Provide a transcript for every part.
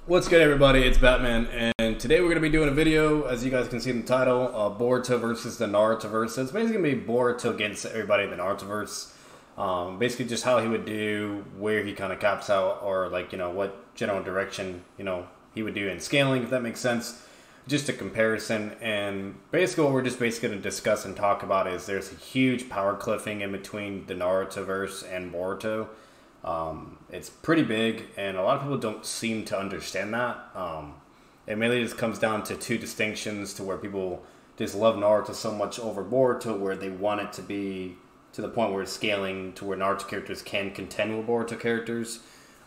What's good, everybody? It's Batman, and today we're going to be doing a video, as you guys can see in the title, Boruto versus the Narutoverse. So it's basically going to be Boruto against everybody in the Narutoverse. Basically just how he would do, where he kind of caps out, or like, what general direction, he would do in scaling, if that makes sense. Just a comparison, and basically what we're just basically going to discuss and talk about is there's a huge power cliffing in between the Narutoverse and Boruto. It's pretty big, and a lot of people don't seem to understand that. It mainly just comes down to two distinctions, to where people just love Naruto so much over Boruto, where they want it to be to the point where it's scaling to where Naruto characters can contend with Boruto characters.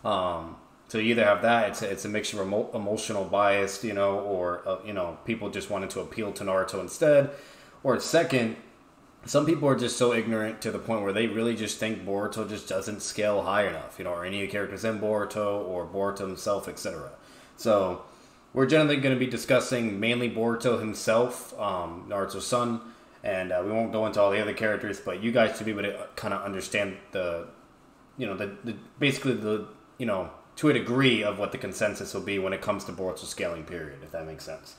So you either have that, it's a mixture of emotional bias, or people just wanting to appeal to Naruto instead. Or second, some people are just so ignorant to the point where they really just think Boruto just doesn't scale high enough, or any of the characters in Boruto, or Boruto himself, etc. So we're generally going to be discussing mainly Boruto himself, Naruto's son, and we won't go into all the other characters, but you guys should be able to kind of understand basically to a degree of what the consensus will be when it comes to Boruto's scaling period, if that makes sense.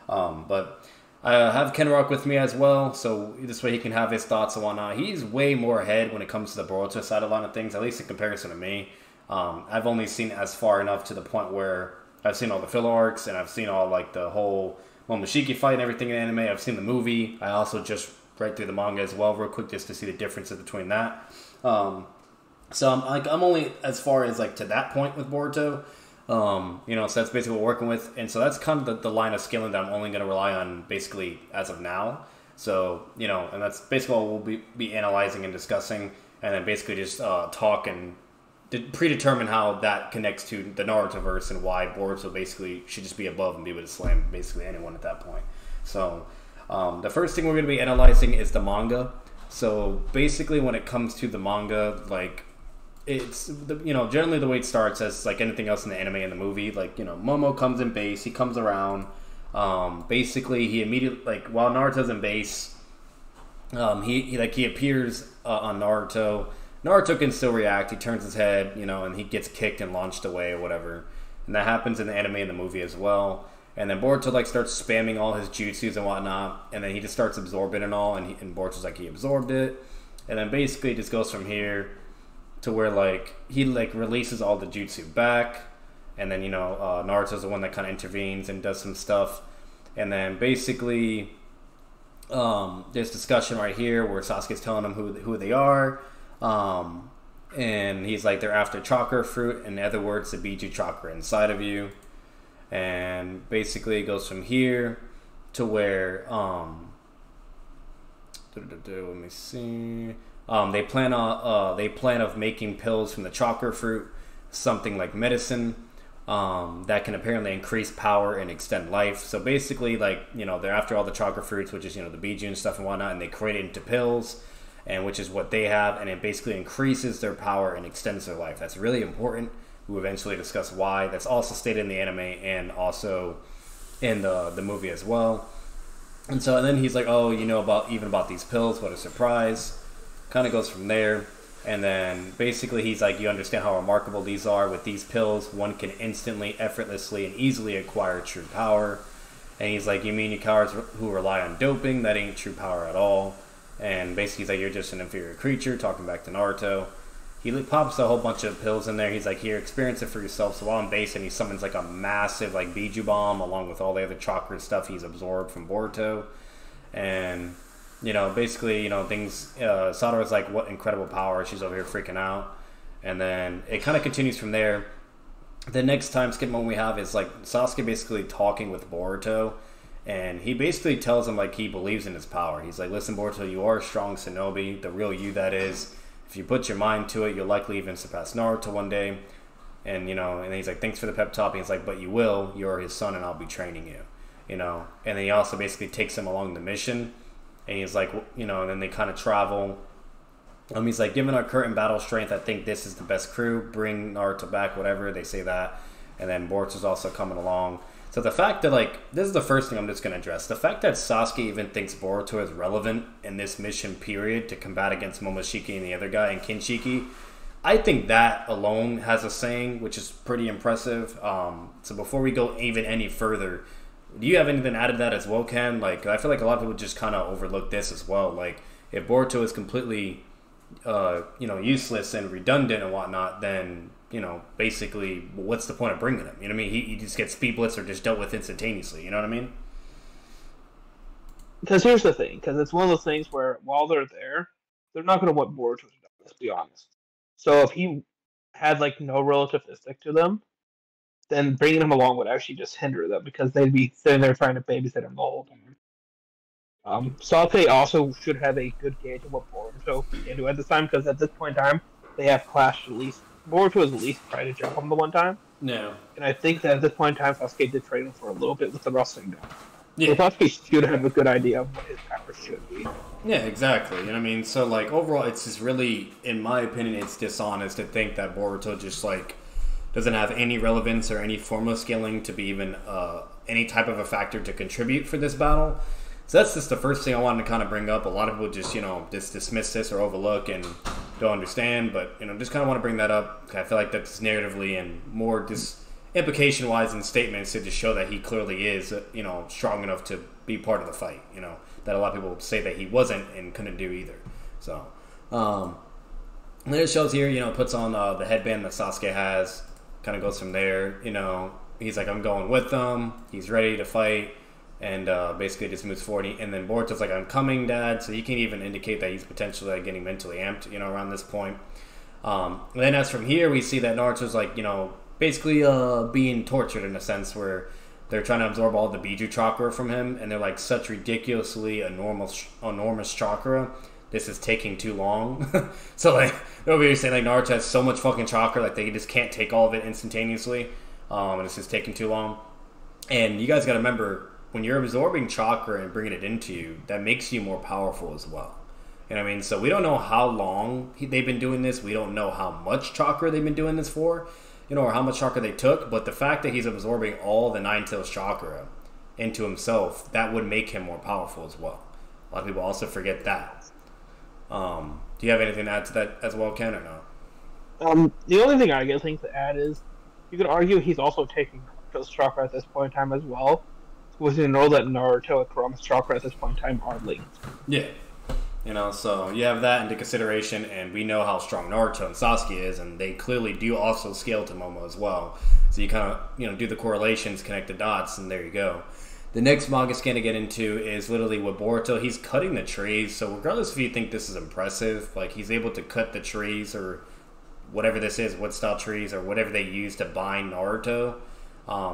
But I have Ken Rock with me as well, so this way he can have his thoughts and whatnot. He's way more ahead when it comes to the Boruto side of a lot of things, at least in comparison to me. I've only seen as far enough to the point where I've seen all the filler arcs, and I've seen all like the whole Momoshiki fight and everything in anime. I've seen the movie. I also just read through the manga as well real quick just to see the differences between that. So I'm only as far as like to that point with Boruto. So that's basically what we're working with. And so that's kind of the line of scaling that I'm only going to rely on basically as of now. So, and that's basically what we'll be analyzing and discussing, and then basically just talk and predetermine how that connects to the Narutoverse and why Boruto basically should just be above and be able to slam basically anyone at that point. So the first thing we're going to be analyzing is the manga. So basically when it comes to the manga, like, it's generally the way it starts as like anything else in the anime and the movie, like Momo comes in base, he comes around, basically he immediately, like, while Naruto's in base, he appears on Naruto can still react, he turns his head, and he gets kicked and launched away or whatever, and that happens in the anime and the movie as well. And then Boruto like starts spamming all his jutsus and whatnot, and then he just starts absorbing it all, and Boruto's like he absorbed it, and then basically it just goes from here to where like he like releases all the jutsu back, and then Naruto's the one that kind of intervenes and does some stuff, and then basically there's discussion right here where Sasuke's telling them who they are, and he's like they're after chakra fruit, in other words the Biju chakra inside of you, and basically it goes from here to where let me see. They plan of making pills from the chakra fruit, something like medicine, that can apparently increase power and extend life. So basically, like, they're after all the chakra fruits, which is, the Biju and stuff and whatnot, and they create it into pills, and which is what they have, and it basically increases their power and extends their life. That's really important. We'll eventually discuss why. That's also stated in the anime and also in the movie as well. And then he's like, oh, about these pills, what a surprise. Kind of goes from there, and then basically he's like, you understand how remarkable these are. With these pills, one can instantly, effortlessly, and easily acquire true power. And he's like, you mean you cowards who rely on doping? That ain't true power at all. And basically he's like, you're just an inferior creature, talking back to Naruto. He pops a whole bunch of pills in there. He's like, here, experience it for yourself. So while I'm base, and he summons like a massive like Biju bomb along with all the other chakra stuff he's absorbed from Boruto. And basically, things, Sadao's like, what incredible power, she's over here freaking out. And then it kind of continues from there. The next time skip moment we have is like Sasuke basically talking with Boruto, and he basically tells him like he believes in his power. He's like, listen Boruto, you are a strong shinobi, the real you that is. If you put your mind to it, you'll likely even surpass Naruto one day. And and he's like, thanks for the pep talk. And he's like, but you will, you're his son and I'll be training you. And then he also basically takes him along the mission. And he's like, and then they kind of travel. He's like, given our current battle strength, I think this is the best crew. Bring Naruto back, whatever. They say that. And then Boruto's also coming along. So the fact that, like, this is the first thing I'm just going to address. The fact that Sasuke even thinks Boruto is relevant in this mission period to combat against Momoshiki and the other guy and Kinshiki I think that alone has a saying, which is pretty impressive. So before we go even any further, do you have anything to add to that as well, Ken? Like, I feel like a lot of people just kind of overlook this as well. Like, if Boruto is completely, useless and redundant and whatnot, then, basically, what's the point of bringing him? You know what I mean? He just gets speed blitz or just dealt with instantaneously. You know what I mean? Because here's the thing, because it's one of those things where while they're there, they're not going to want Boruto to die, let's be honest. So if he had like no relativistic to them, then bringing him along would actually just hinder them because they'd be sitting there trying to babysit him the whole time. Sasuke also should have a good gauge of what Boruto can do at this time because at this point in time, they have clashed at least. Boruto has at least tried to jump him the one time. No. And I think that at this point in time, Sasuke did train him for a little bit with the wrestling down. Yeah. So Sasuke should have a good idea of what his power should be. Yeah, exactly. You know what I mean? So, like, overall, it's just really, in my opinion, it's dishonest to think that Boruto just, like, doesn't have any relevance or any formula scaling to be even any type of a factor to contribute for this battle. So that's just the first thing I wanted to kind of bring up. A lot of people just, just dismiss this or overlook and don't understand. But, just kind of want to bring that up. I feel like that's narratively and more just implication-wise in statements to just show that he clearly is, strong enough to be part of the fight, that a lot of people say that he wasn't and couldn't do either. So, and then it shows here, puts on the headband that Sasuke has, kind of goes from there, he's like, I'm going with them, he's ready to fight, and basically just moves forward, and then Boruto's like, I'm coming, Dad, so he can even indicate that he's potentially like, getting mentally amped, around this point. And then as from here, we see that Naruto's like, basically being tortured in a sense where they're trying to absorb all the Biju chakra from him, and they're like such ridiculously enormous chakra. This is taking too long. So like over here saying like Naruto has so much fucking chakra, like they just can't take all of it instantaneously, and it's just taking too long. And you guys got to remember, when you're absorbing chakra and bringing it into you, that makes you more powerful as well. You know what I mean? So we don't know how long they've been doing this. We don't know how much chakra they've been doing this for. Or how much chakra they took, but the fact that he's absorbing all the Nine Tails chakra into himself, that would make him more powerful as well. A lot of people also forget that. Do you have anything to add to that as well, Ken, or no? The only thing I think to add is you could argue he's also taking Naruto's chakra at this point in time as well, because you know that Naruto and Kurama's chakra at this point in time are linked. Yeah. So you have that into consideration, and we know how strong Naruto and Sasuke is, and they clearly do also scale to Momo as well. So you kind of, do the correlations, connect the dots, and there you go. The next manga scan to get into is literally with Boruto. He's cutting the trees, so regardless if you think this is impressive, like he's able to cut the trees or whatever this is, wood style trees or whatever they use to bind Naruto.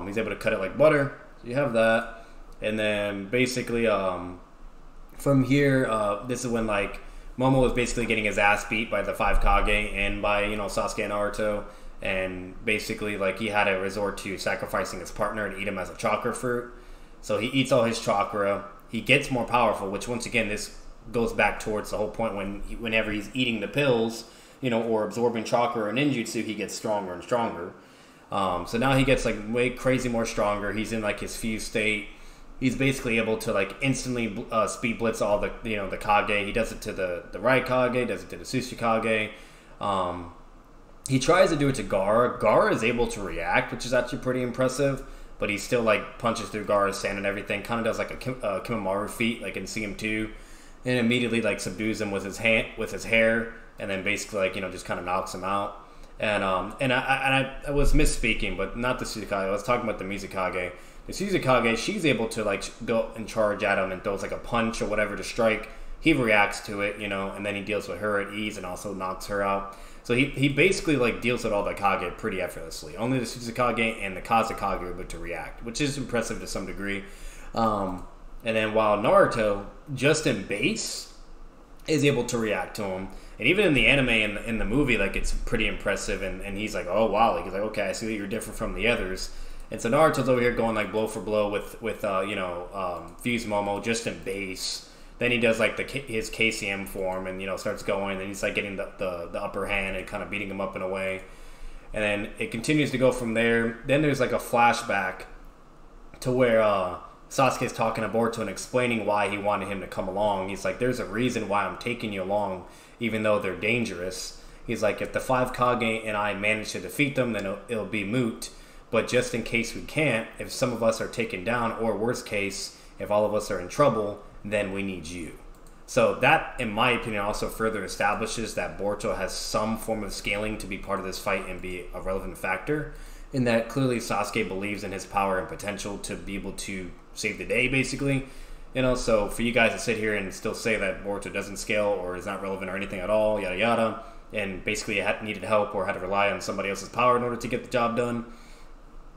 He's able to cut it like butter. So you have that. And then basically, from here, this is when like Momo was basically getting his ass beat by the 5 Kage and by Sasuke and Naruto, and basically like he had to resort to sacrificing his partner and eat him as a chakra fruit. So he eats all his chakra. He gets more powerful, which once again this goes back towards the whole point whenever he's eating the pills, or absorbing chakra or ninjutsu, he gets stronger and stronger. So now he gets like way crazy more stronger. He's in like his fused state. He's basically able to like instantly speed blitz all the the Kage. He does it to the right Kage, does it to the Tsuchikage. He tries to do it to Gaara. Gaara is able to react, which is actually pretty impressive. But he still like punches through Gaara's sand and everything. Kind of does like a Kimamaru feat, like in CM2, and immediately like subdues him with his hair, and then basically like just kind of knocks him out. And I was misspeaking, but not the Tsuchikage. I was talking about the Mizukage. The Mizukage, she's able to like go and charge at him and throws like a punch or whatever to strike. He reacts to it, and then he deals with her at ease and also knocks her out. So he basically like deals with all the Kage pretty effortlessly. Only the Tsuchikage and the Kazekage are able to react, which is impressive to some degree. And then while Naruto, just in base, is able to react to him. And even in the anime and in the movie, like it's pretty impressive. And he's like, oh wow, like he's like, okay, I see that you're different from the others. And so Naruto's over here going like blow for blow with Fuse Momo just in base. Then he does like his KCM form and starts going. And he's like getting the upper hand and kind of beating him up in a way. And then it continues to go from there. Then there's like a flashback to where Sasuke's talking to Boruto and explaining why he wanted him to come along. He's like, there's a reason why I'm taking you along, even though they're dangerous. He's like, if the 5 Kage and I manage to defeat them, then it'll be moot. But just in case we can't, if some of us are taken down, or worst case, if all of us are in trouble, then we need you. So that, in my opinion, also further establishes that Boruto has some form of scaling to be part of this fight and be a relevant factor. In that clearly Sasuke believes in his power and potential to be able to save the day, basically. You know, so for you guys to sit here and still say that Boruto doesn't scale or is not relevant or anything at all, yada yada, and basically needed help or had to rely on somebody else's power in order to get the job done,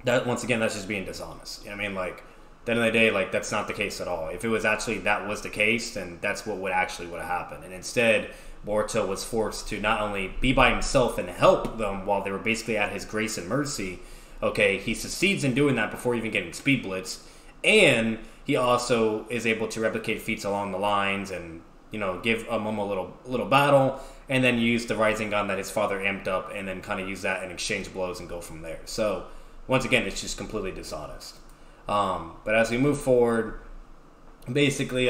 that, once again, that's just being dishonest. You know what I mean? Like, at the end of the day, like, that's not the case at all. If it was actually that was the case, then that's what would have happened. And instead, Boruto was forced to not only be by himself and help them while they were basically at his grace and mercy. Okay, he succeeds in doing that before even getting speed blitzed, and he also is able to replicate feats along the lines and, you know, give Momo a little battle, and then use the Rising Gun that his father amped up, and then kind of use that and exchange blows and go from there. So once again, it's just completely dishonest. But as we move forward, basically, you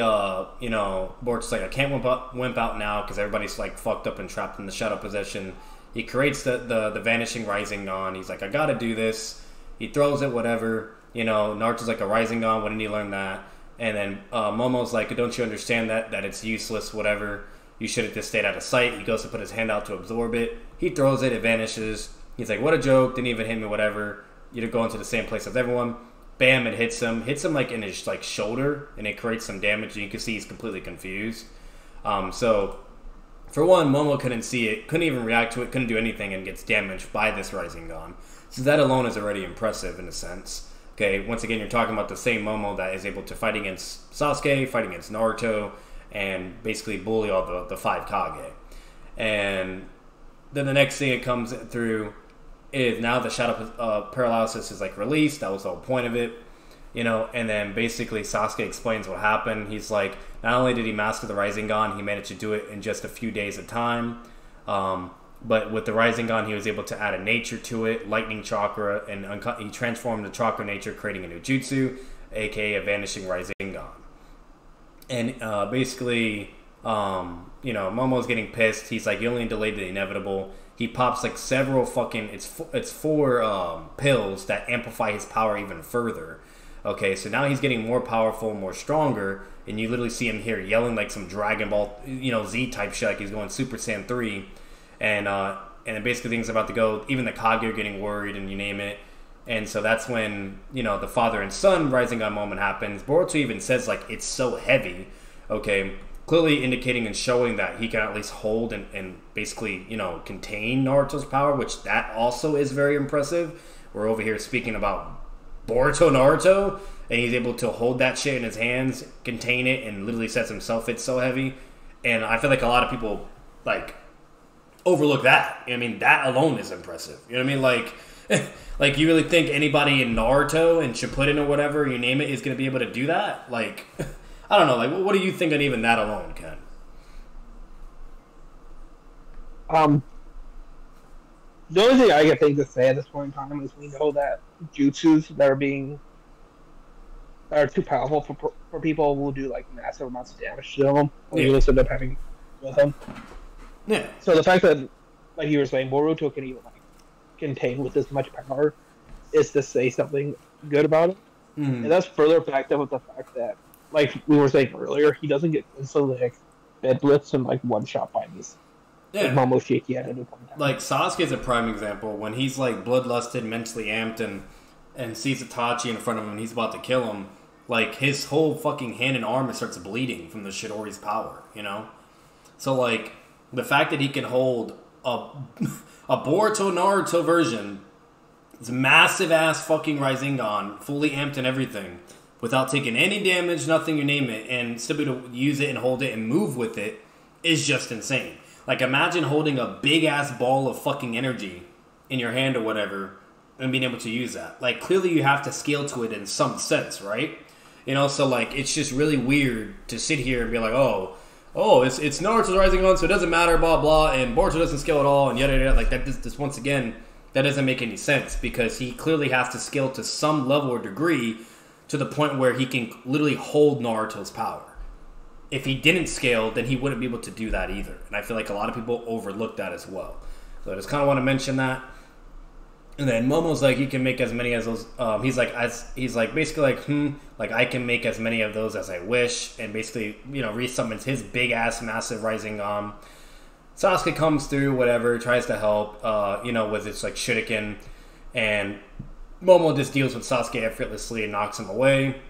know, Boruto's like, I can't wimp out now because everybody's like fucked up and trapped in the shadow possession. He creates the vanishing Rising Gun. He's like, I gotta do this. He throws it, whatever. You know, Naruto's like, a Rising Gun, when did he learn that? And then Momo's like, don't you understand that it's useless, whatever. You should have just stayed out of sight. He goes to put his hand out to absorb it. He throws it, it vanishes. He's like, what a joke, didn't even hit me, whatever. You're going to the same place as everyone. Bam, it hits him like in his like shoulder, and it creates some damage, and you can see he's completely confused. So for one, Momo couldn't see it, couldn't even react to it, couldn't do anything, and gets damaged by this Rising Gun. So that alone is already impressive in a sense. Okay, once again, you're talking about the same Momo that is able to fight against Sasuke, fight against Naruto, and basically bully all the 5 Kage. And then the next thing it comes through is now the shadow paralysis is like released. That was the whole point of it, you know. And then basically Sasuke explains what happened. He's like, not only did he master the Rising Gun, he managed to do it in just a few days of time. But with the Rising Gun, he was able to add a nature to it, lightning chakra, and he transformed the chakra nature, creating a new jutsu, aka a vanishing Rising Gun. And basically, you know, Momo's getting pissed. He's like, you only delayed the inevitable. He pops like several fucking, it's 4 pills that amplify his power even further. Okay, so now he's getting more powerful, more stronger, and you literally see him here yelling like some Dragon Ball, you know, Z type shit, like he's going Super Saiyan 3. And basically things about to go, even the Kage are getting worried, and you name it. And so that's when, you know, the father and son Rising Gun moment happens. Boruto even says, like, it's so heavy, okay, clearly indicating and showing that he can at least hold and basically, you know, contain Naruto's power, which that also is very impressive. We're over here speaking about Naruto, and he's able to hold that shit in his hands, contain it, and literally says himself it's so heavy. And I feel like a lot of people, like, overlook that. I mean, that alone is impressive. You know what I mean? Like, like, you really think anybody in Naruto and Shippuden or whatever, you name it, is going to be able to do that? Like, I don't know. Like, what do you think on even that alone, Ken? The only thing I can think to say at this point in time is we know that jutsus that are too powerful for people will do like massive amounts of damage to them when you end up having with them. Yeah. So the fact that, like you were saying, Boruto can even like contain with this much power is to say something good about it. And that's further backed up with the fact that, like we were saying earlier, he doesn't get instantly like bed blitzed and like one shot by these. Yeah. Like, Momo shaky at any point in time. Like, Sasuke's a prime example. When he's like bloodlusted, mentally amped, and sees Itachi in front of him and he's about to kill him, like, his whole fucking hand and arm starts bleeding from the Chidori's power, you know? So, like, the fact that he can hold a Boruto Naruto version, it's massive ass fucking Rising Gun, fully amped and everything, without taking any damage, nothing, you name it, and still be able to use it and hold it and move with it, is just insane. Like, imagine holding a big ass ball of fucking energy in your hand or whatever, and being able to use that. Like, clearly you have to scale to it in some sense, right? You know, so like, it's just really weird to sit here and be like, oh, it's Naruto's Rising Gun, so it doesn't matter, blah, blah, and Boruto doesn't scale at all, and yada, yada. Like, that just once again, that doesn't make any sense, because he clearly has to scale to some level or degree to the point where he can literally hold Naruto's power. If he didn't scale, then he wouldn't be able to do that either. And I feel like a lot of people overlook that as well. So I just kind of want to mention that. And then Momo's like, you can make as many as those. He's like basically like, like I can make as many of those as I wish, and basically, resummons his big ass massive rising. Sasuke comes through, whatever, tries to help, with its like shuriken, and Momo just deals with Sasuke effortlessly and knocks him away.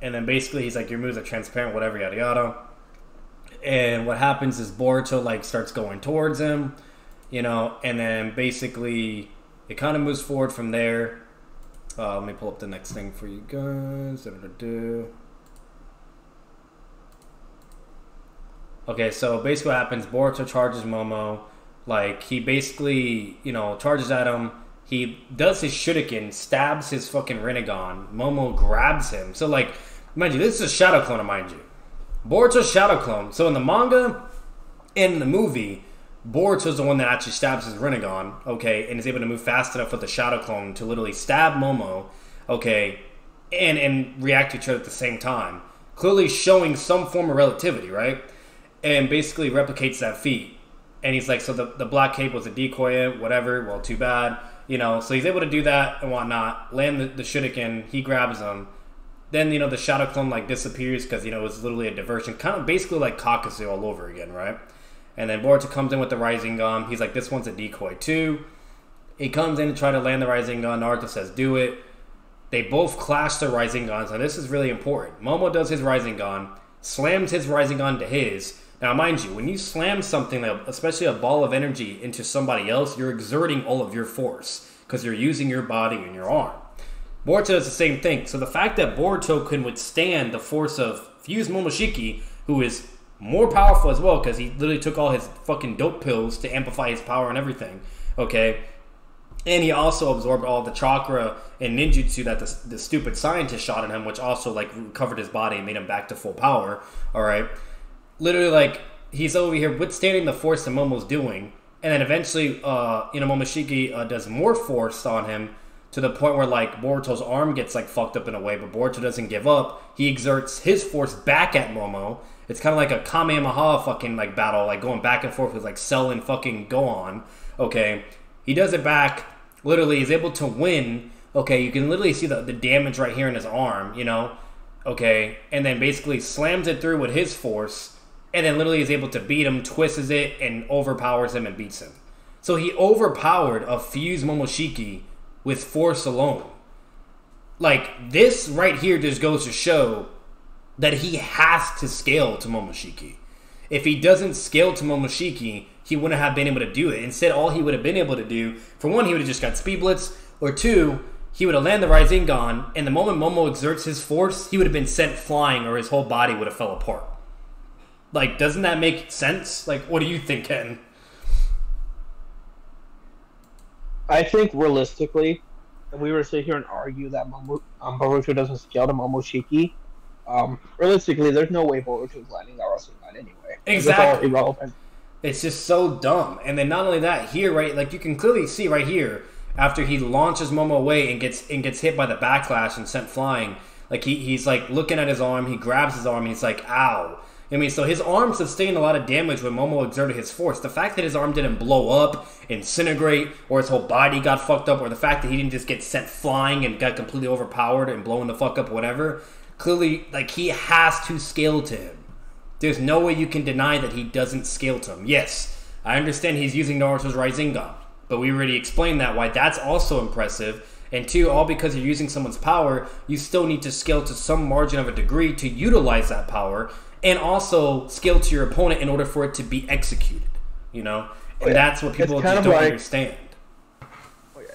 And then basically he's like, your moves are transparent, whatever, yada yada. And what happens is Boruto like starts going towards him, and then basically it kind of moves forward from there. Let me pull up the next thing for you guys. Okay, so basically what happens, Boruto charges Momo. Like, he basically, charges at him. He does his shuriken, stabs his fucking Rinnegan. Momo grabs him. So, like, mind you, this is a shadow clone, mind you. Boruto's shadow clone. So in the manga, in the movie, Boruto's the one that actually stabs his Rinnegan, okay, and is able to move fast enough with the shadow clone to literally stab Momo, okay, and react to each other at the same time. Clearly showing some form of relativity, right? And basically replicates that feat. And he's like, so the black cape was a decoy, whatever, well, too bad. So he's able to do that and whatnot, land the shuriken, he grabs him. Then, the shadow clone, like, disappears because, it was literally a diversion. Kind of basically like Kakasu all over again, right? And then Boruto comes in with the rising gun. He's like, this one's a decoy too. He comes in to try to land the rising gun. Naruto says, do it. They both clash their rising guns. Now, this is really important. Momo does his rising gun, slams his rising gun to his. Now, mind you, when you slam something, especially a ball of energy, into somebody else, you're exerting all of your force because you're using your body and your arm. Boruto does the same thing. So the fact that Boruto can withstand the force of Fused Momoshiki, who is more powerful as well because he literally took all his fucking dope pills to amplify his power and everything, okay? And he also absorbed all the chakra and ninjutsu that the stupid scientist shot at him, which also, like, recovered his body and made him back to full power, all right? Literally, like, he's over here withstanding the force that Momo's doing, and then eventually, Momoshiki does more force on him to the point where, like, Boruto's arm gets, like, fucked up in a way, but Boruto doesn't give up. He exerts his force back at Momo. It's kind of like a Kamehameha fucking, like, battle, like, going back and forth with, like, Cell and fucking Gohan, okay? He does it back, literally, he's able to win, okay? You can literally see the damage right here in his arm, okay? And then basically slams it through with his force, and then literally is able to beat him, twists it, and overpowers him and beats him. So he overpowered a Fused Momoshiki with force alone. Like, this right here just goes to show that he has to scale to Momoshiki. If he doesn't scale to Momoshiki, he wouldn't have been able to do it. Instead, all he would have been able to do, for one, he would have just got Speed Blitz, or two, he would have landed the Rising Gun, and the moment Momo exerts his force, he would have been sent flying, or his whole body would have fell apart. Like, doesn't that make sense? Like, what do you think, Ken? I think realistically, if we were to sit here and argue that Boruto doesn't scale to Momoshiki, realistically, there's no way Boruto's landing that Rasengan anyway. Exactly. It's all irrelevant. It's just so dumb. And then not only that, here, right, like you can clearly see right here, after he launches Momo away and gets hit by the backlash and sent flying, like he's like looking at his arm, he grabs his arm, and he's like, ow. I mean, so his arm sustained a lot of damage when Momo exerted his force. The fact that his arm didn't blow up, incinerate, or his whole body got fucked up, or the fact that he didn't just get sent flying and got completely overpowered and blown the fuck up, whatever, clearly, like, he has to scale to him. There's no way you can deny that he doesn't scale to him. Yes, I understand he's using Naruto's Rising Gun, but we already explained that, why that's also impressive. And two, all because you're using someone's power, you still need to scale to some margin of a degree to utilize that power, and also scale to your opponent in order for it to be executed, And that's what people just don't understand.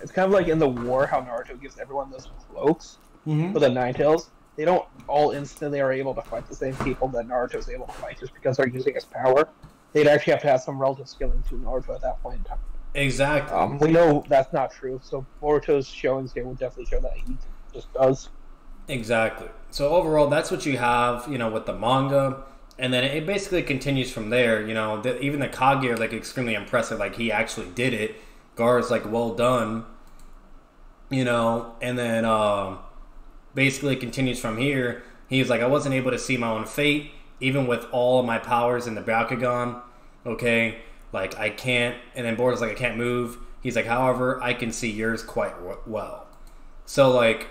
It's kind of like in the war, how Naruto gives everyone those cloaks for the Nine Tails. They don't all instantly are able to fight the same people that Naruto's able to fight just because they're using his power. They'd actually have to have some relative skilling to Naruto at that point in time. Exactly. We know that's not true, so Boruto's showings here would definitely show that he just does. Exactly. So overall, that's what you have, with the manga, and then it basically continues from there. Even the Kage are like extremely impressive. Like, he actually did it. Gar's like, well done. And then basically continues from here. He's like, I wasn't able to see my own fate, even with all of my powers in the Byakugan. Okay, Like, I can't, and then Boruto's like, I can't move. He's like, however, I can see yours quite well. So, like,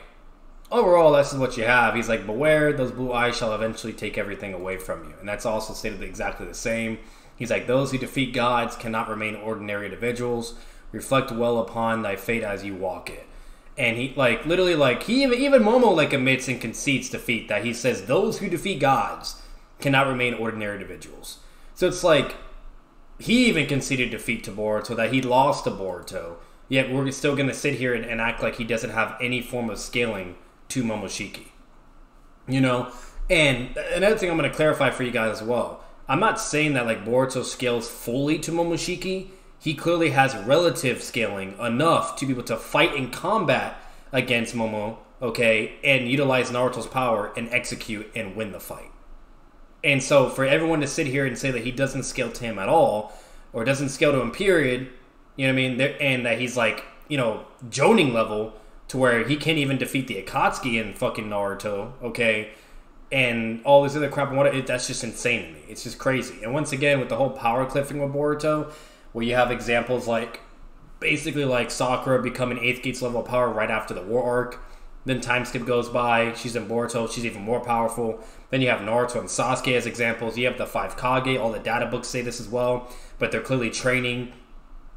overall, this is what you have. He's like, beware, those blue eyes shall eventually take everything away from you. And that's also stated exactly the same. He's like, those who defeat gods cannot remain ordinary individuals. Reflect well upon thy fate as you walk it. And he, like, literally, like, he even Momo, like, admits and concedes defeat, that he says, those who defeat gods cannot remain ordinary individuals. So it's like, he even conceded defeat to Boruto, that he lost to Boruto. Yet we're still going to sit here and act like he doesn't have any form of scaling to Momoshiki. You know? And another thing I'm going to clarify for you guys as well. I'm not saying that, like, Boruto scales fully to Momoshiki. He clearly has relative scaling enough to be able to fight in combat against Momo, okay, and utilize Naruto's power and execute and win the fight. And so for everyone to sit here and say that he doesn't scale to him at all, or doesn't scale to him, period, you know what I mean, and that he's like, you know, Jonin level to where he can't even defeat the Akatsuki in fucking Naruto, okay, and all this other crap, that's just insane to me. It's just crazy. And once again, with the whole power cliffing with Boruto, where you have examples like, basically like Sakura becoming 8th Gates level of power right after the war arc. Then time skip goes by, she's in Boruto, she's even more powerful. Then you have Naruto and Sasuke as examples. You have the 5 Kage, all the data books say this as well. But they're clearly training.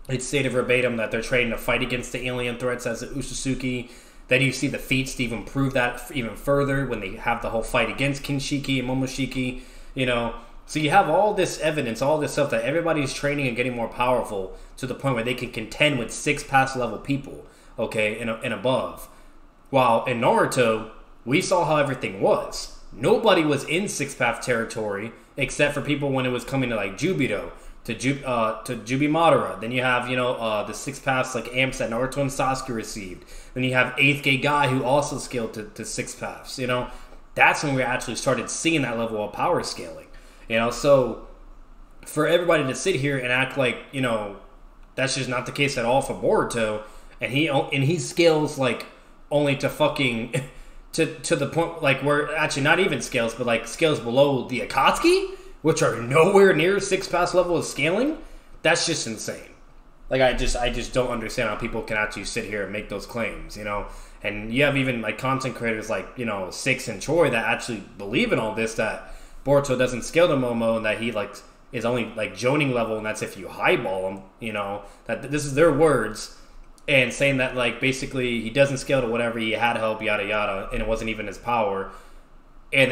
It's stated verbatim that they're training to fight against the alien threats as the Ushisuki. Then you see the feats to even prove that even further when they have the whole fight against Kinshiki and Momoshiki, you know. So you have all this evidence, all this stuff that everybody's training and getting more powerful to the point where they can contend with 6 pass level people, okay, and above. While in Naruto, we saw how everything was. Nobody was in 6 path territory except for people when it was coming to like Jubito, to Jubi Madara. Then you have, you know, the 6 paths like amps that Naruto and Sasuke received. Then you have 8th Gate Guy who also scaled to 6 paths, you know. That's when we actually started seeing that level of power scaling. You know, so for everybody to sit here and act like, you know, that's just not the case at all for Boruto, and he scales like only to fucking to the point like where actually not even scales, but like scales below the Akatsuki, which are nowhere near 6 pass level of scaling. That's just insane. Like I just don't understand how people can actually sit here and make those claims, you know. And you have even like content creators like, you know, Six and Troy that actually believe in all this, that Boruto doesn't scale to Momo and that he like is only like Jonin level, and that's if you highball him, you know. That this is their words, and saying that like basically he doesn't scale to whatever he had help, yada yada, and it wasn't even his power. And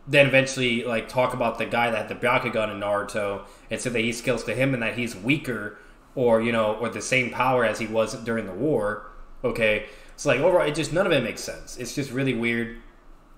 then eventually like talk about the guy that had the Byakugan in Naruto and say that he scales to him and that he's weaker or, you know, or the same power as he was during the war. Okay, so like overall, it just none of it makes sense. It's just really weird.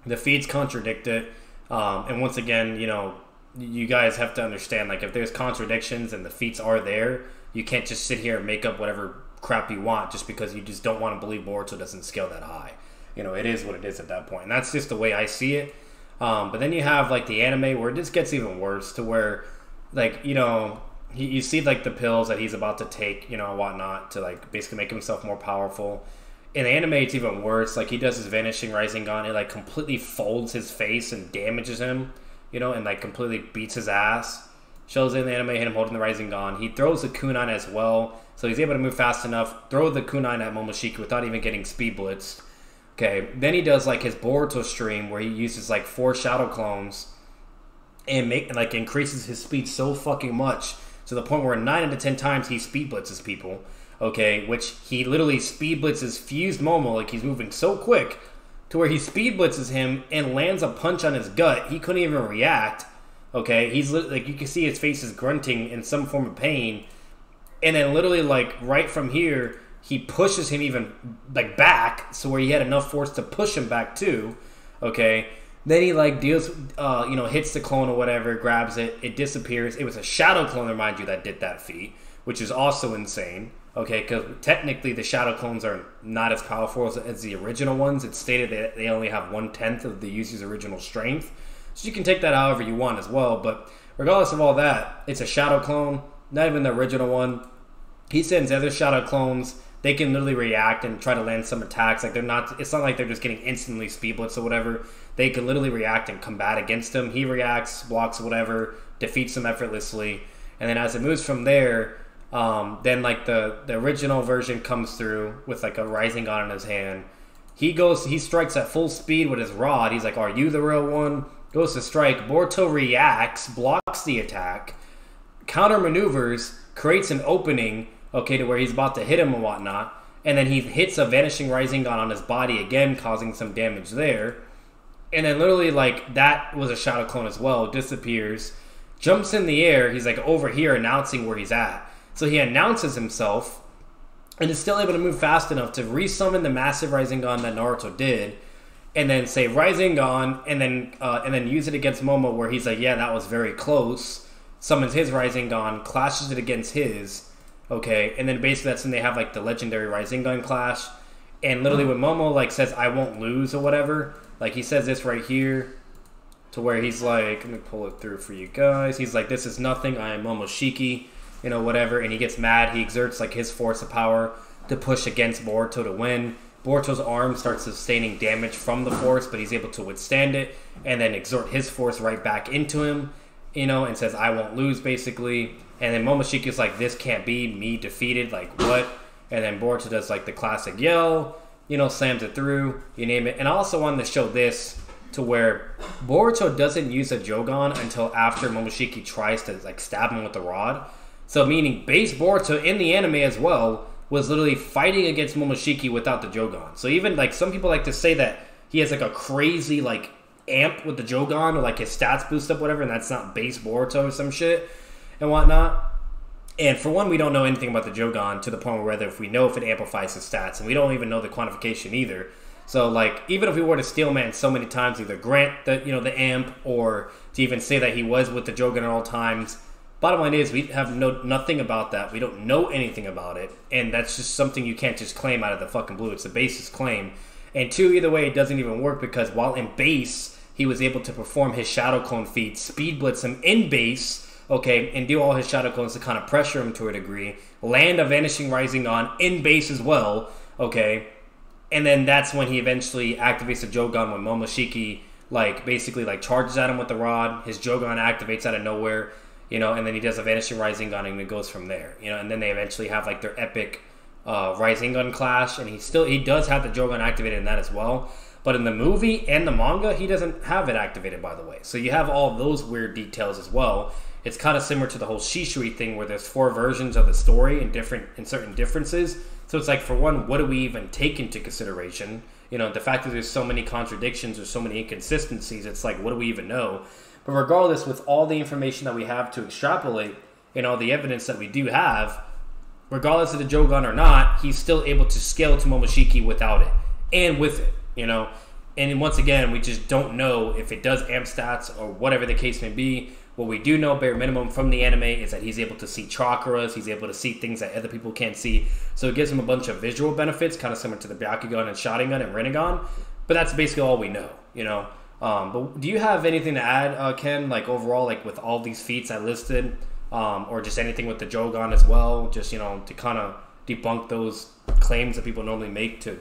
The feeds contradict it. And once again, you know, you guys have to understand, like, if there's contradictions and the feats are there, you can't just sit here and make up whatever crap you want just because you just don't want to believe Boruto doesn't scale that high. You know, it is what it is at that point. And that's just the way I see it. But then you have, like, the anime where it just gets even worse to where, like, you know, you see, like, the pills that he's about to take, you know, and whatnot to, like, basically make himself more powerful. In the anime, it's even worse. Like, he does his Vanishing Rising Gun. It, like, completely folds his face and damages him, you know, and, like, completely beats his ass. Shows in the anime, hit him holding the Rising Gun. He throws the kunai as well, so he's able to move fast enough, throw the kunai at Momoshiki without even getting speed blitzed. Okay, then he does, like, his Boruto stream where he uses, like, 4 shadow clones and increases his speed so fucking much to the point where 9 out of 10 times he speed blitzes people. Okay, which he literally speed blitzes fused Momo, like he's moving so quick to where he speed blitzes him and lands a punch on his gut. He couldn't even react. Okay, he's like, you can see his face is grunting in some form of pain, and then literally like right from here he pushes him even like back, so where he had enough force to push him back too. Okay, then he like deals, you know, hits the clone or whatever, grabs it, it disappears. It was a shadow clone, remind you, that did that feat, which is also insane. Okay, because technically the shadow clones are not as powerful as the original ones. It's stated that they only have 1/10 of the user's original strength. So you can take that however you want as well. But regardless of all that, it's a shadow clone, not even the original one. He sends other shadow clones. They can literally react and try to land some attacks. Like it's not like they're just getting instantly speed blitz or whatever. They can literally react and combat against him. He reacts, blocks whatever, defeats them effortlessly. And then as it moves from there, then like the original version comes through with like a rising gun in his hand. He strikes at full speed with his rod. He's like, "Are you the real one?" Goes to strike. Boruto reacts, blocks the attack, counter maneuvers, creates an opening, okay, to where he's about to hit him and whatnot. And then he hits a vanishing rising gun on his body again, causing some damage there. And then literally, like, that was a shadow clone as well. Disappears. Jumps in the air. He's like over here announcing where he's at. So he announces himself and is still able to move fast enough to resummon the massive rising gun that Naruto did, and then say rising gun, and then use it against Momo, where he's like, yeah, that was very close. Summons his rising gun, clashes it against his, okay, and then basically that's when they have like the legendary rising gun clash. And literally when Momo like says, "I won't lose" or whatever, like he says this right here, to where he's like, let me pull it through for you guys. He's like, "This is nothing. I am Momoshiki," you know, whatever. And he gets mad. He exerts like his force of power to push against Boruto to win. Boruto's arm starts sustaining damage from the force, but he's able to withstand it and then exert his force right back into him, you know, and says, "I won't lose," basically. And then Momoshiki's like, "This can't be me defeated, like what?" And then Boruto does like the classic yell, you know, slams it through, you name it. And I also wanted to show this to where Boruto doesn't use a Jogan until after Momoshiki tries to like stab him with the rod. So meaning base Boruto in the anime as well was literally fighting against Momoshiki without the Jogan. So even like some people like to say that he has like a crazy like amp with the Jogan, or like his stats boost up, whatever, and that's not base Boruto or some shit and whatnot. And for one, we don't know anything about the Jogan to the point where whether if we know if it amplifies his stats, and we don't even know the quantification either. So like even if we were to steel man so many times, either grant the, you know, the amp, or to even say that he was with the Jogan at all times, bottom line is we have nothing about that. We don't know anything about it, and that's just something you can't just claim out of the fucking blue. It's a basis claim. And two, either way, it doesn't even work, because while in base, he was able to perform his shadow clone feat, speed blitz him in base, okay, and do all his shadow clones to kind of pressure him to a degree, land a vanishing rising on in base as well, okay, and then that's when he eventually activates the Jogan when Momoshiki like basically like charges at him with the rod. His Jogan activates out of nowhere, you know, and then he does a vanishing rising gun, and it goes from there, you know. And then they eventually have like their epic rising gun clash, and he does have the Jogan activated in that as well. But in the movie and the manga, he doesn't have it activated, by the way. So you have all those weird details as well. It's kind of similar to the whole Shishui thing, where there's 4 versions of the story and certain differences. So it's like, for one, what do we even take into consideration? You know, the fact that there's so many contradictions or so many inconsistencies, it's like, what do we even know? But regardless, with all the information that we have to extrapolate and all the evidence that we do have, regardless of the Jogan or not, he's still able to scale to Momoshiki without it and with it, you know. And once again, we just don't know if it does amp stats or whatever the case may be. What we do know, bare minimum, from the anime is that he's able to see chakras. He's able to see things that other people can't see. So it gives him a bunch of visual benefits, kind of similar to the Byakugan and Sharingan and Rinnegan. But that's basically all we know, you know. But do you have anything to add, Ken, like overall, like with all these feats I listed, or just anything with the Jogan as well, just, you know, to kind of debunk those claims that people normally make to,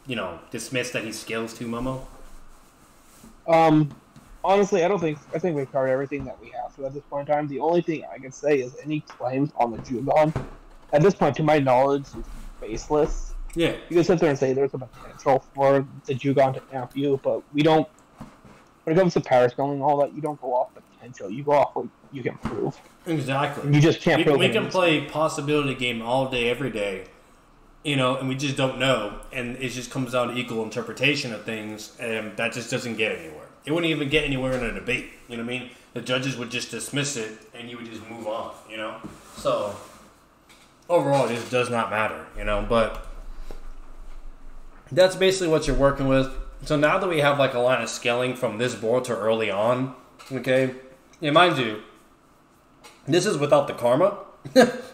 you know, dismiss that he scales to Momo? Honestly, I think we've covered everything that we have to at this point in time. The only thing I can say is any claims on the Jogan, at this point, to my knowledge, is baseless. Yeah. You can sit there and say there's a potential for the Jogan to amp you, but we don't. When it comes to power scaling and all that, you don't go off potential. You go off what you can prove. Exactly. And you just can't prove. We can play possibility game all day, every day, you know, and we just don't know, and it just comes down to equal interpretation of things, and that just doesn't get anywhere. It wouldn't even get anywhere in a debate, you know what I mean? The judges would just dismiss it, and you would just move on, you know? So, overall, it just does not matter, you know? But that's basically what you're working with. So now that we have, like, a line of scaling from this Boruto early on, okay? Yeah, mind you, this is without the karma.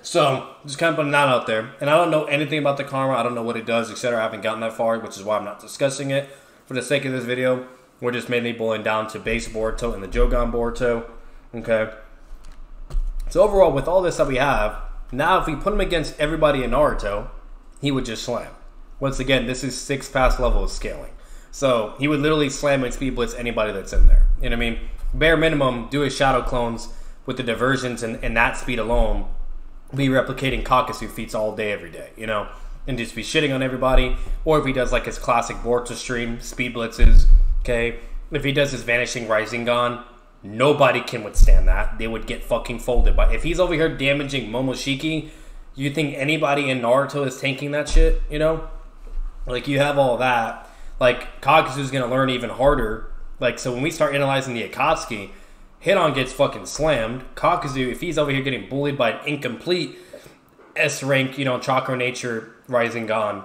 So, just kind of putting that out there. And I don't know anything about the karma. I don't know what it does, etc. I haven't gotten that far, which is why I'm not discussing it for the sake of this video. We're just mainly boiling down to base Boruto and the Jogan Boruto. Okay. So overall, with all this that we have, now if we put him against everybody in Naruto, he would just slam. Once again, this is 6 past level of scaling. So he would literally slam and speed blitz anybody that's in there. You know what I mean? Bare minimum, do his shadow clones, with the diversions and that speed alone, be replicating Kakasu feats all day, every day, you know? And just be shitting on everybody. Or if he does like his classic Boruto stream, speed blitzes, okay? If he does his Vanishing Rising Gun, nobody can withstand that. They would get fucking folded. But if he's over here damaging Momoshiki, you think anybody in Naruto is tanking that shit, you know? Like, you have all that. Like, Kakazu's gonna learn even harder. Like, so when we start analyzing the Akatsuki, Hit-On gets fucking slammed. Kakazu, if he's over here getting bullied by an incomplete S-rank, you know, Chakra Nature Rising Gun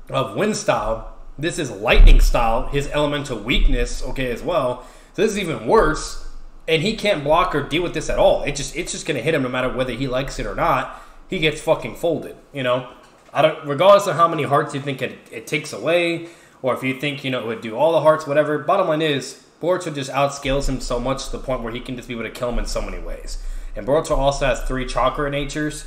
of Wind style, this is Lightning style, his elemental weakness, okay, as well. So this is even worse, and he can't block or deal with this at all. It's just gonna hit him no matter whether he likes it or not. He gets fucking folded, you know? Regardless of how many hearts you think it takes away, or if you think, you know, it would do all the hearts, whatever, bottom line is, Boruto just outscales him so much to the point where he can just be able to kill him in so many ways. And Boruto also has 3 chakra natures,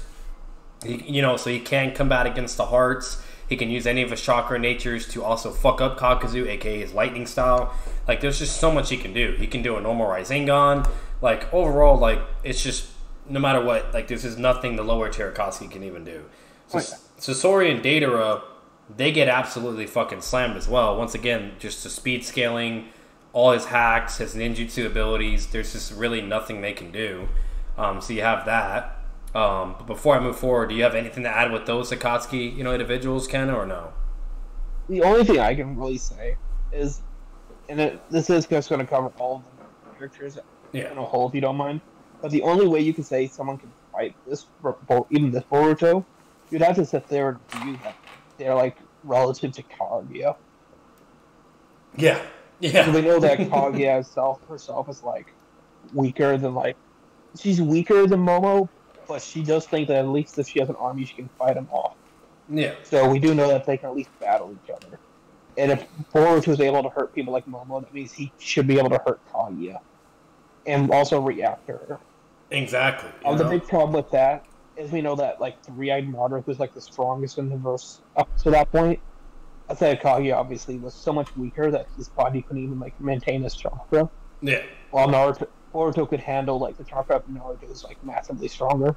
you know, so he can combat against the hearts. He can use any of his chakra natures to also fuck up Kakazu, aka his lightning style. Like, there's just so much he can do. He can do a normal Rasengan. Like, overall, like, it's just, no matter what, like, there's just nothing the lower tier Akatsuki can even do. So, Sasori and Deidara, they get absolutely fucking slammed as well. Once again, just the speed scaling, all his hacks, his ninjutsu abilities, there's just really nothing they can do. So you have that. But before I move forward, do you have anything to add with those Akatsuki, you know, individuals, Ken, or no? The only thing I can really say is, and this is just going to cover all of the characters in a whole, if you don't mind. But the only way you can say someone can fight this, even this Boruto, you'd have to sit there and view that they're like relative to Kaguya. Yeah. Yeah. So we know that Kaguya herself is like weaker than she's weaker than Momo, but she does think that at least if she has an army, she can fight them off. Yeah. So we do know that they can at least battle each other. And if Boruto is able to hurt people like Momo, that means he should be able to hurt Kaguya. And also react to her. Exactly. The big problem with that is we know that like Three-Eyed Monarch was like the strongest in the verse up to that point. I said Kaguya obviously was so much weaker that his body couldn't even like maintain his chakra. Yeah. While Boruto could handle like the chakra of Naruto is like massively stronger.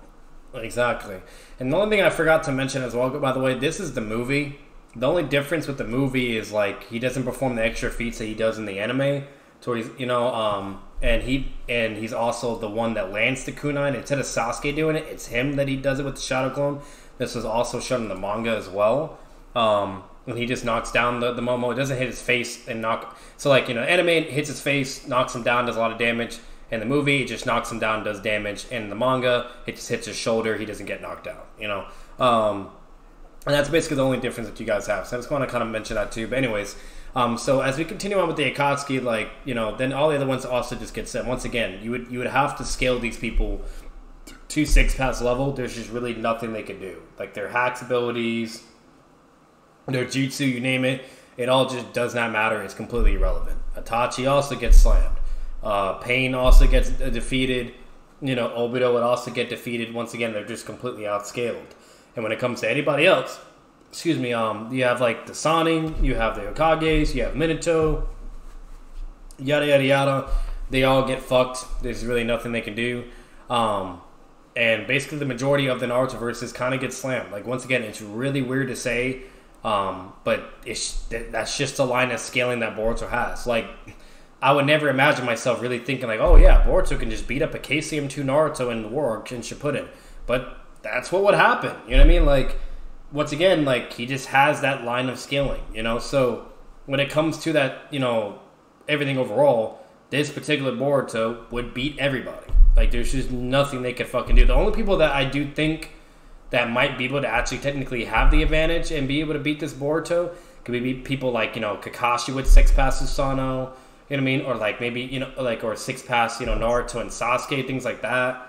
Exactly. And the only thing I forgot to mention as well, by the way, this is the movie. The only difference with the movie is like he doesn't perform the extra feats that he does in the anime. So he's, you know, and he's also the one that lands the kunai. Instead of Sasuke doing it, it's him that he does it with the Shadow Clone. This was also shown in the manga as well. When he just knocks down the Momo, it doesn't hit his face and knock. So like, you know, anime hits his face, knocks him down, does a lot of damage. In the movie, it just knocks him down, does damage. In the manga, it just hits his shoulder, he doesn't get knocked down. You know, and that's basically the only difference that you guys have. So I just want to kind of mention that too. But anyways. So as we continue on with the Akatsuki, like, you know, then all the other ones also just get set. Once again, you would have to scale these people to 6-pass level. There's just really nothing they can do. Like their hacks abilities, their jutsu, you name it, it all just does not matter. It's completely irrelevant. Itachi also gets slammed. Pain also gets defeated. You know, Obito would also get defeated. Once again, they're just completely outscaled. And when it comes to anybody else, you have like the Sannin, you have the Hokages, you have Minato, yada yada yada. They all get fucked. There's really nothing they can do. And basically the majority of the Narutoverse kind of get slammed. Like, once again, it's really weird to say, but that's just the line of scaling that Boruto has. Like, I would never imagine myself really thinking like, oh yeah, Boruto can just beat up a KCM2 Naruto in the war in Shippuden. But that's what would happen. You know what I mean? Like, once again, like, he just has that line of scaling, you know? So, when it comes to that, you know, everything overall, this particular Boruto would beat everybody. Like, there's just nothing they could fucking do. The only people that I do think that might be able to actually technically have the advantage and be able to beat this Boruto could be people like, you know, Kakashi with 6-pass Susanoo, you know what I mean? Or, like, maybe, you know, like, or 6-pass, you know, Naruto and Sasuke, things like that.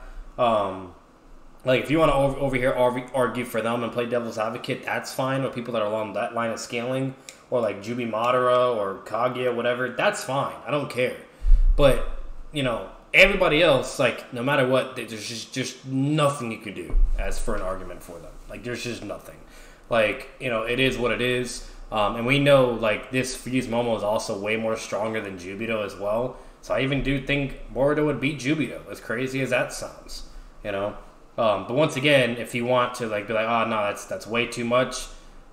Like, if you want to over here argue for them and play devil's advocate, that's fine. Or people that are along that line of scaling, or like Jubi Madara or Kaguya, whatever, that's fine. I don't care. But, you know, everybody else, like, no matter what, there's just nothing you could do as for an argument for them. Like, there's just nothing. Like, you know, it is what it is. And we know like this Fuse Momo is also way more stronger than Jubito as well. So I even do think Boruto would beat Jubito, as crazy as that sounds, you know. But once again, if you want to like be like, oh no, that's way too much,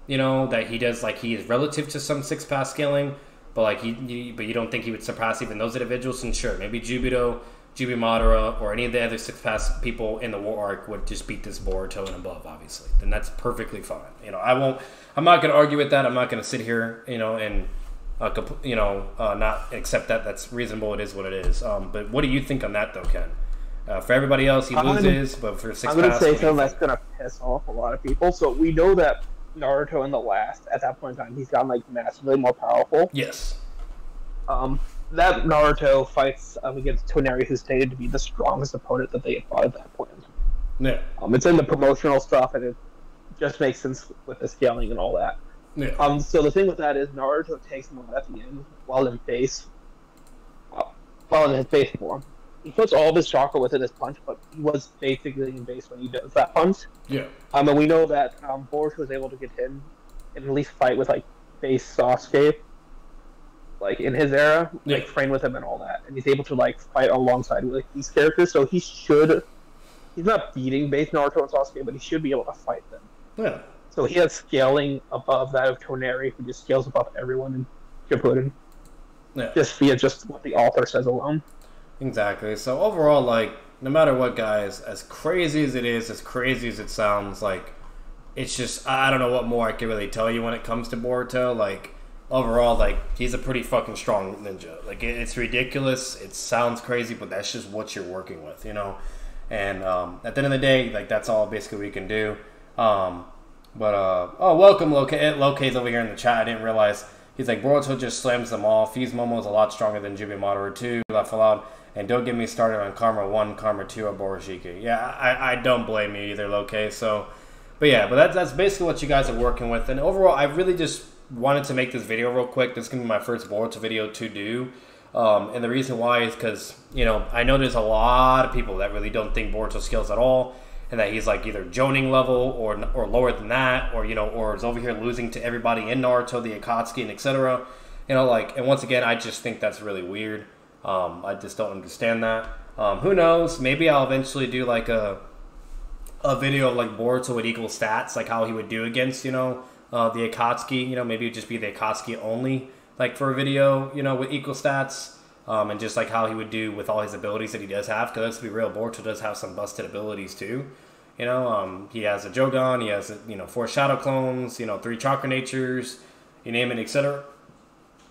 you know, that he does like he is relative to some 6-pass scaling, but like but you don't think he would surpass even those individuals, and sure, maybe Jubito, Madara, or any of the other 6-pass people in the war arc would just beat this Boruto and above, obviously. Then that's perfectly fine. You know, I'm not going to argue with that. I'm not going to sit here, you know, and not accept that. That's reasonable. It is what it is. But what do you think on that, though, Ken? For everybody else, he loses, but for 6-pass... I'm going to say something that's going to piss off a lot of people. So we know that Naruto in the last, at that point in time, he's gotten, like, massively more powerful. Yes. That Naruto fights against Toneri, who's stated to be the strongest opponent that they had fought at that point. Yeah. It's in the promotional stuff, and it just makes sense with the scaling and all that. Yeah. So the thing with that is Naruto takes him out at the end while in his base form. He puts all of his chakra within his punch, but he was basically in base when he does that punch. Yeah. And we know that Boruto was able to get him and at least fight with like base Sasuke, like in his era, like train with him and all that, and he's able to like fight alongside with like, these characters. So he's not beating base Naruto and Sasuke, but he should be able to fight them. Yeah. So he has scaling above that of Toneri, who just scales above everyone in Shippuden. Yeah. Just via just what the author says alone. Exactly. So overall, like, no matter what, guys, as crazy as it is, as crazy as it sounds, like, it's just, I don't know what more I can really tell you when it comes to Boruto. Like, overall, like, he's a pretty fucking strong ninja. Like, it's ridiculous. It sounds crazy, but that's just what you're working with, you know? And at the end of the day, like, that's all basically we can do. Welcome, Loke. Loke's over here in the chat. I didn't realize. He's like, Boruto just slams them all. Fuse Momo is a lot stronger than Jubei Madara 2. Laugh aloud. And don't get me started on Karma 1, Karma 2, or Boroshiki. Yeah, I don't blame you either, Loke. So, but that's basically what you guys are working with. And overall, I really just wanted to make this video real quick. This is going to be my first Boruto video to do. And the reason why is because, you know, I know there's a lot of people that really don't think Boruto skills at all. And that he's like either Jonin level or lower than that, or, you know, or is over here losing to everybody in Naruto, the Akatsuki, and etc. You know, like, and once again, I just think that's really weird. I just don't understand that. Who knows? Maybe I'll eventually do like a video of like Boruto with equal stats, like how he would do against, you know, the Akatsuki. You know, maybe it'd just be the Akatsuki only, like for a video, you know, with equal stats. And just like how he would do with all his abilities that he does have. Because let's be real, Boruto does have some busted abilities too. You know, he has a Jogan, he has, 4 Shadow Clones, 3 Chakra Natures, you name it, etc.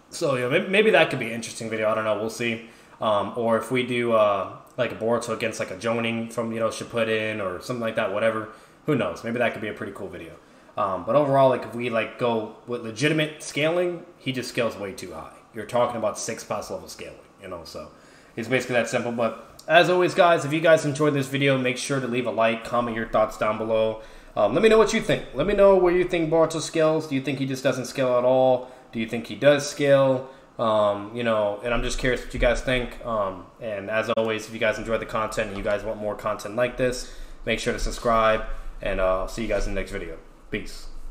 So, you know, maybe that could be an interesting video. I don't know. We'll see. Or if we do like a Boruto against like a Jonin from, Shippuden or something like that, whatever. Who knows? Maybe that could be a pretty cool video. But overall, like if we like go with legitimate scaling, he just scales way too high. You're talking about 6-pass level scaling, so it's basically that simple. But as always, guys, if you guys enjoyed this video, make sure to leave a like, comment your thoughts down below. Let me know what you think. Let me know where you think Boruto scales. Do you think he just doesn't scale at all? Do you think he does scale? And I'm just curious what you guys think. And as always, if you guys enjoy the content and you guys want more content like this, make sure to subscribe. And I'll see you guys in the next video. Peace.